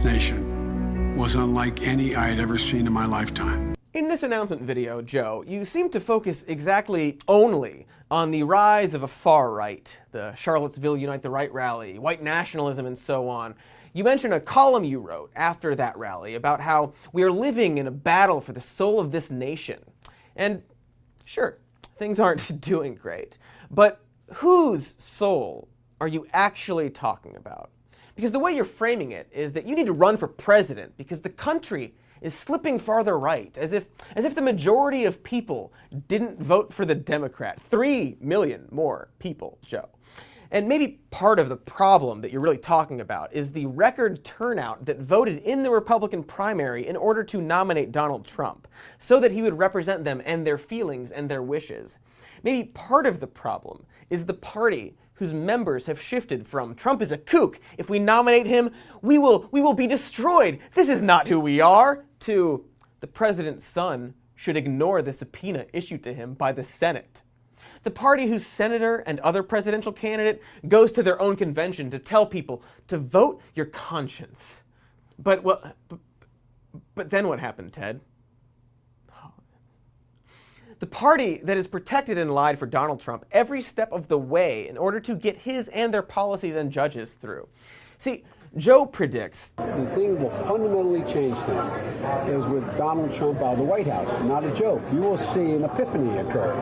this nation was unlike any I had ever seen in my lifetime. In this announcement video, Joe, you seem to focus exactly only on the rise of a far right, the Charlottesville Unite the Right rally, white nationalism, and so on. You mention a column you wrote after that rally about how we are living in a battle for the soul of this nation. And sure, things aren't doing great, but whose soul are you actually talking about? Because the way you're framing it is that you need to run for president because the country is slipping farther right, as if the majority of people didn't vote for the Democrat. 3 million more people, Joe. And maybe part of the problem that you're really talking about is the record turnout that voted in the Republican primary in order to nominate Donald Trump, so that he would represent them and their feelings and their wishes. Maybe part of the problem is the party whose members have shifted from Trump is a kook, if we nominate him, we will be destroyed, this is not who we are, to the president's son should ignore the subpoena issued to him by the Senate. The party whose senator and other presidential candidate goes to their own convention to tell people to vote your conscience. But then what happened, Ted? The party that has protected and lied for Donald Trump every step of the way in order to get his and their policies and judges through. See, Joe predicts the thing will fundamentally change things is with Donald Trump out of the White House. Not a joke. You will see an epiphany occur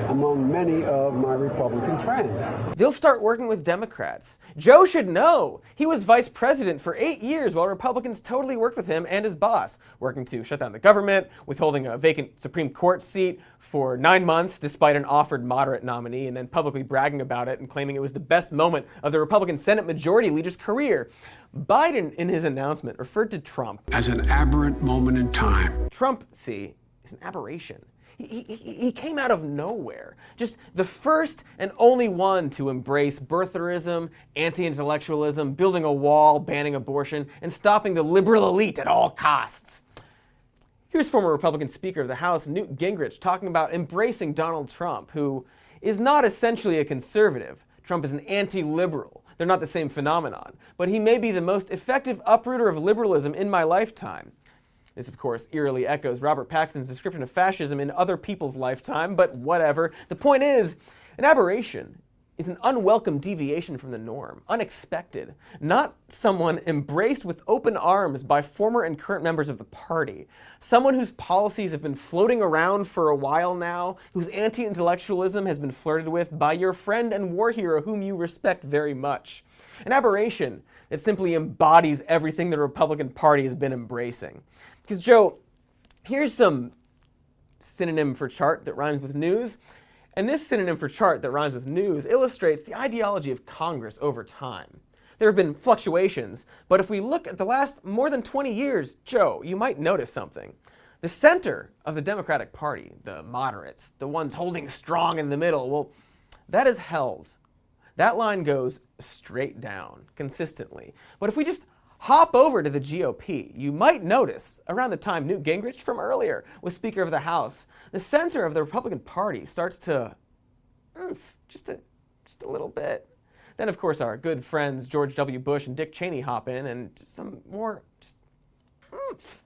among many of my Republican friends. They'll start working with Democrats. Joe should know. He was vice president for 8 years while Republicans totally worked with him and his boss, working to shut down the government, withholding a vacant Supreme Court seat for 9 months despite an offered moderate nominee, and then publicly bragging about it and claiming it was the best moment of the Republican Senate Majority Leader's career. Biden, in his announcement, referred to Trump as an aberrant moment in time. Trump, see, is an aberration. He came out of nowhere. Just the first and only one to embrace birtherism, anti-intellectualism, building a wall, banning abortion, and stopping the liberal elite at all costs. Here's former Republican Speaker of the House, Newt Gingrich, talking about embracing Donald Trump, who is not essentially a conservative. Trump is an anti-liberal. They're not the same phenomenon, but he may be the most effective uprooter of liberalism in my lifetime. This, of course, eerily echoes Robert Paxton's description of fascism in other people's lifetime, but whatever. The point is, an aberration is an unwelcome deviation from the norm, unexpected, not someone embraced with open arms by former and current members of the party, someone whose policies have been floating around for a while now, whose anti-intellectualism has been flirted with by your friend and war hero whom you respect very much. An aberration that simply embodies everything the Republican Party has been embracing. Because, Joe, here's some synonym for chart that rhymes with news. And this synonym for chart that rhymes with news illustrates the ideology of Congress over time. There have been fluctuations, but if we look at the last more than 20 years, Joe, you might notice something. The center of the Democratic Party, the moderates, the ones holding strong in the middle, well, that is held. That line goes straight down, consistently. But if we just hop over to the GOP, you might notice, around the time Newt Gingrich from earlier was Speaker of the House, the center of the Republican Party starts to just a little bit. Then, of course, our good friends George W. Bush and Dick Cheney hop in, and just some more, just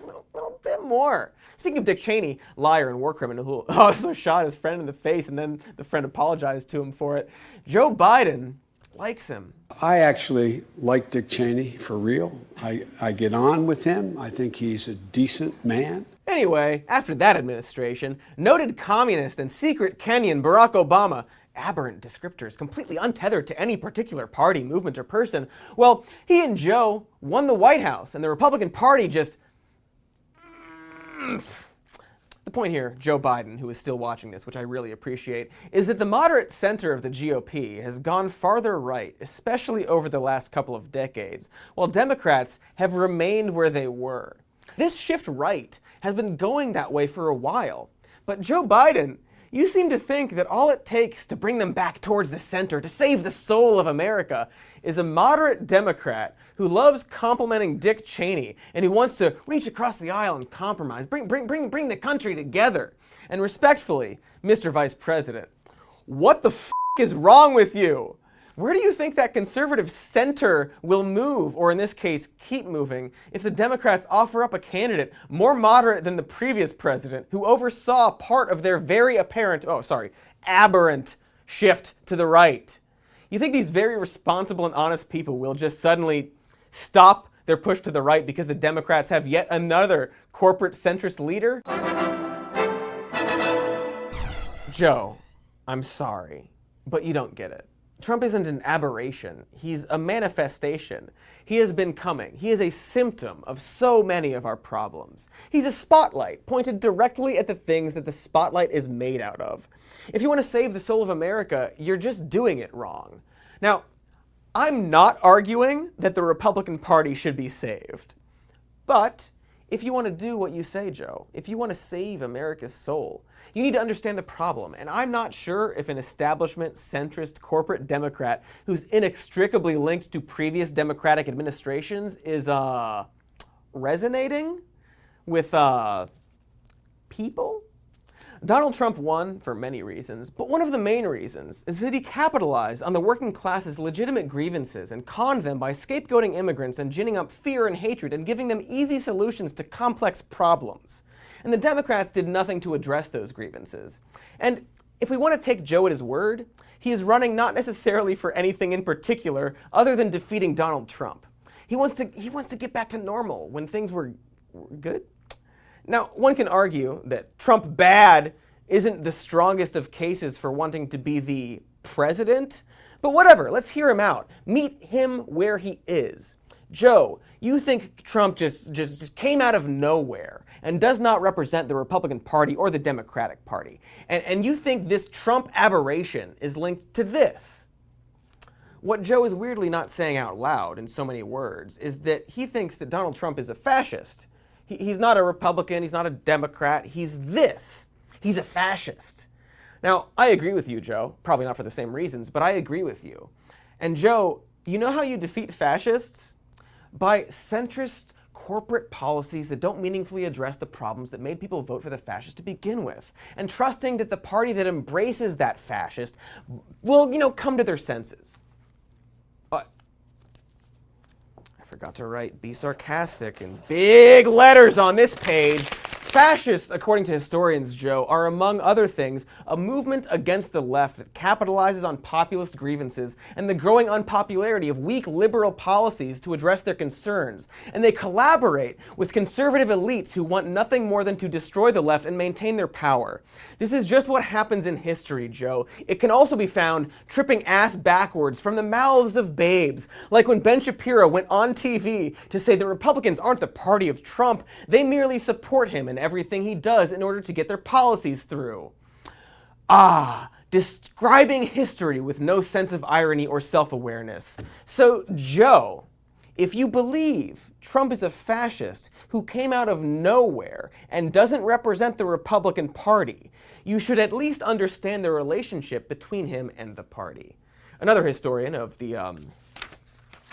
a little bit more. Speaking of Dick Cheney, liar and war criminal who also shot his friend in the face and then the friend apologized to him for it, Joe Biden likes him. I actually like Dick Cheney for real. I get on with him. I think he's a decent man. Anyway, after that administration, noted communist and secret Kenyan Barack Obama, aberrant descriptors completely untethered to any particular party, movement, or person, well, he and Joe won the White House, and the Republican Party just... The point here, Joe Biden, who is still watching this, which I really appreciate, is that the moderate center of the GOP has gone farther right, especially over the last couple of decades, while Democrats have remained where they were. This shift right has been going that way for a while, but Joe Biden, you seem to think that all it takes to bring them back towards the center, to save the soul of America, is a moderate Democrat who loves complimenting Dick Cheney and who wants to reach across the aisle and compromise, bring the country together. And respectfully, Mr. Vice President, what the f*** is wrong with you? Where do you think that conservative center will move, or in this case, keep moving, if the Democrats offer up a candidate more moderate than the previous president who oversaw part of their very aberrant shift to the right? You think these very responsible and honest people will just suddenly stop their push to the right because the Democrats have yet another corporate centrist leader? Joe, I'm sorry, but you don't get it. Trump isn't an aberration. He's a manifestation. He has been coming. He is a symptom of so many of our problems. He's a spotlight pointed directly at the things that the spotlight is made out of. If you want to save the soul of America, you're just doing it wrong. Now, I'm not arguing that the Republican Party should be saved. But if you want to do what you say, Joe, if you want to save America's soul, you need to understand the problem. And I'm not sure if an establishment, centrist, corporate Democrat who's inextricably linked to previous Democratic administrations is resonating with people. Donald Trump won for many reasons, but one of the main reasons is that he capitalized on the working class's legitimate grievances and conned them by scapegoating immigrants and ginning up fear and hatred and giving them easy solutions to complex problems. And the Democrats did nothing to address those grievances. And if we want to take Joe at his word, he is running not necessarily for anything in particular other than defeating Donald Trump. He wants to get back to normal when things were good. Now, one can argue that Trump bad isn't the strongest of cases for wanting to be the president, but whatever, let's hear him out. Meet him where he is. Joe, you think Trump just came out of nowhere and does not represent the Republican Party or the Democratic Party. And you think this Trump aberration is linked to this. What Joe is weirdly not saying out loud in so many words is that he thinks that Donald Trump is a fascist. He's not a Republican, he's not a Democrat, he's this. He's a fascist. Now, I agree with you, Joe. Probably not for the same reasons, but I agree with you. And Joe, you know how you defeat fascists? By centrist corporate policies that don't meaningfully address the problems that made people vote for the fascist to begin with. And trusting that the party that embraces that fascist will, come to their senses. I forgot to write "be sarcastic" in big letters on this page. Fascists, according to historians, Joe, are among other things a movement against the left that capitalizes on populist grievances and the growing unpopularity of weak liberal policies to address their concerns. And they collaborate with conservative elites who want nothing more than to destroy the left and maintain their power. This is just what happens in history, Joe. It can also be found tripping ass backwards from the mouths of babes, like when Ben Shapiro went on TV to say the Republicans aren't the party of Trump, they merely support him in everything he does in order to get their policies through. Describing history with no sense of irony or self-awareness. So, Joe, if you believe Trump is a fascist who came out of nowhere and doesn't represent the Republican Party, you should at least understand the relationship between him and the party. Another historian of the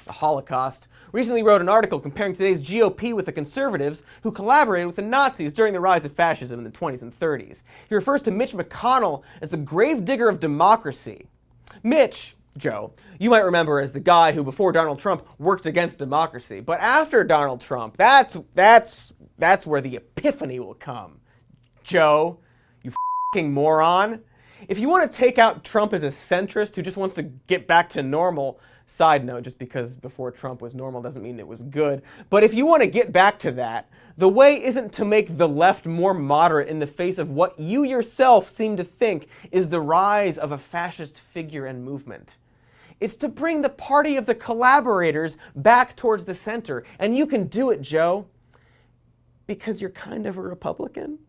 Holocaust recently wrote an article comparing today's GOP with the conservatives who collaborated with the Nazis during the rise of fascism in the 20s and 30s. He refers to Mitch McConnell as the gravedigger of democracy. Mitch, Joe, you might remember as the guy who before Donald Trump worked against democracy, but after Donald Trump, that's where the epiphany will come. Joe, you f***ing moron. If you want to take out Trump as a centrist who just wants to get back to normal, side note, just because before Trump was normal doesn't mean it was good. But if you want to get back to that, the way isn't to make the left more moderate in the face of what you yourself seem to think is the rise of a fascist figure and movement. It's to bring the party of the collaborators back towards the center. And you can do it, Joe, because you're kind of a Republican.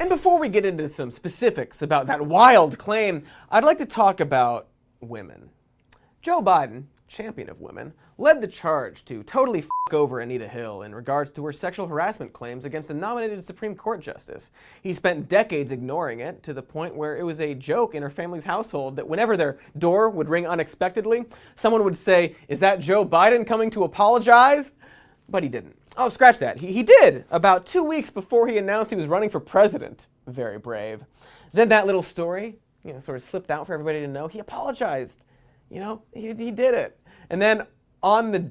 And before we get into some specifics about that wild claim, I'd like to talk about women. Joe Biden, champion of women, led the charge to totally f*** over Anita Hill in regards to her sexual harassment claims against a nominated Supreme Court justice. He spent decades ignoring it to the point where it was a joke in her family's household that whenever their door would ring unexpectedly, someone would say, "Is that Joe Biden coming to apologize?" But he didn't. Oh, scratch that. He did, about 2 weeks before he announced he was running for president. Very brave. Then that little story sort of slipped out for everybody to know, he apologized. He did it. And then on the day